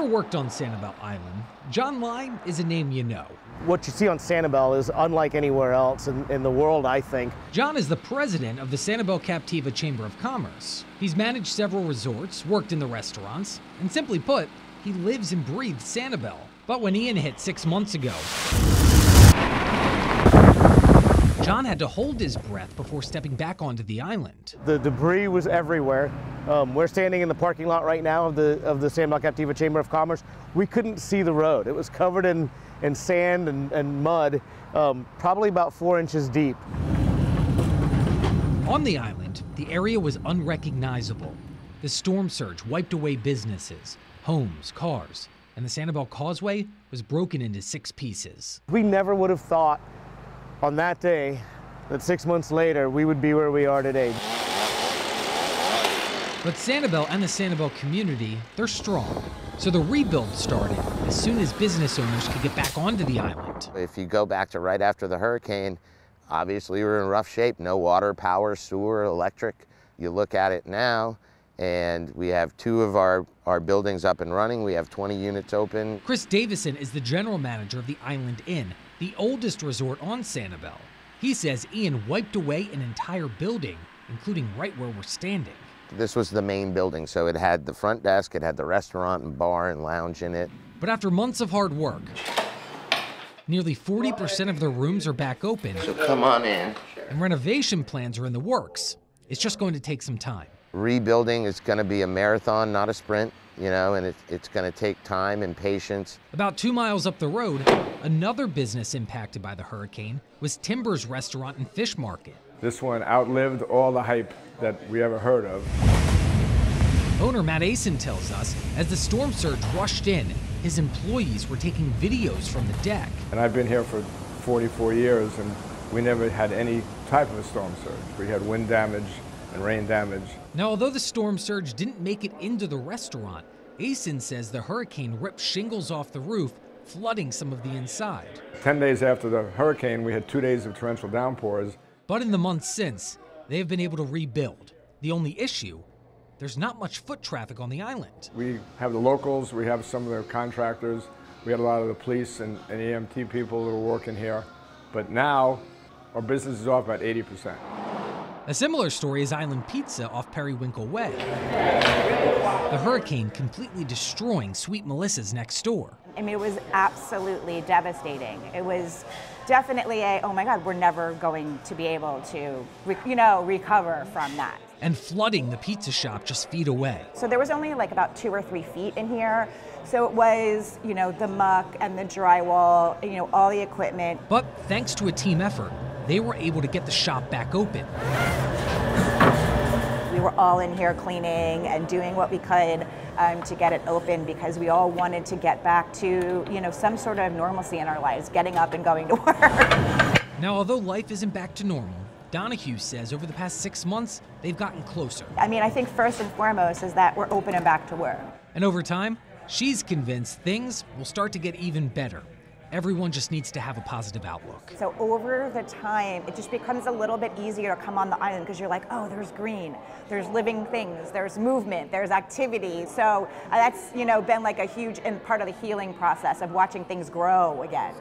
ever worked on Sanibel Island, John Lai is a name you know. What you see on Sanibel is unlike anywhere else in the world, I think. John is the president of the Sanibel Captiva Chamber of Commerce. He's managed several resorts, worked in the restaurants, and simply put, he lives and breathes Sanibel. But when Ian hit 6 months ago, John had to hold his breath before stepping back onto the island. The debris was everywhere. We're standing in the parking lot right now of the Sanibel Captiva Chamber of Commerce. We couldn't see the road. It was covered in sand and mud, probably about 4 inches deep. On the island, the area was unrecognizable. The storm surge wiped away businesses, homes, cars, and the Sanibel Causeway was broken into 6 pieces. We never would have thought on that day that 6 months later we would be where we are today. But Sanibel and the Sanibel community, they're strong. So the rebuild started as soon as business owners could get back onto the island. If you go back to right after the hurricane, obviously we were in rough shape. No water, power, sewer, electric. You look at it now, and we have 2 of our buildings up and running. We have 20 units open. Chris Davison is the general manager of the Island Inn, the oldest resort on Sanibel. He says Ian wiped away an entire building, including right where we're standing. This was the main building, so it had the front desk, it had the restaurant and bar and lounge in it. But after months of hard work, nearly 40% of their rooms are back open. So come on in. And renovation plans are in the works. It's just going to take some time. Rebuilding is going to be a marathon, not a sprint, you know, and it's going to take time and patience. About 2 miles up the road, another business impacted by the hurricane was Timber's Restaurant and Fish Market. This one outlived all the hype that we ever heard of. Owner Matt Asen tells us, as the storm surge rushed in, his employees were taking videos from the deck. And I've been here for 44 years, and we never had any type of a storm surge. We had wind damage and rain damage. Now, although the storm surge didn't make it into the restaurant, Asen says the hurricane ripped shingles off the roof, flooding some of the inside. 10 days after the hurricane, we had 2 days of torrential downpours. But in the months since, they've been able to rebuild. The only issue, there's not much foot traffic on the island. We have the locals, we have some of the contractors, we had a lot of the police and EMT people who were working here. But now, our business is off about 80%. A similar story is Island Pizza off Periwinkle Way. The hurricane completely destroying Sweet Melissa's next door. I mean, it was absolutely devastating. It was definitely oh my God, we're never going to be able to, recover from that. And flooding the pizza shop just feet away. So there was only like about 2 or 3 feet in here. So it was, the muck and the drywall, all the equipment. But thanks to a team effort, they were able to get the shop back open. We were all in here cleaning and doing what we could to get it open because we all wanted to get back to, some sort of normalcy in our lives, getting up and going to work. Now, although life isn't back to normal, Donahue says over the past 6 months, they've gotten closer. I mean, I think first and foremost is that we're open and back to work. And over time, she's convinced things will start to get even better. Everyone just needs to have a positive outlook. So over the time, it just becomes a little bit easier to come on the island because you're like, oh, there's green, there's living things, there's movement, there's activity. So that's, been like a huge part of the healing process of watching things grow again.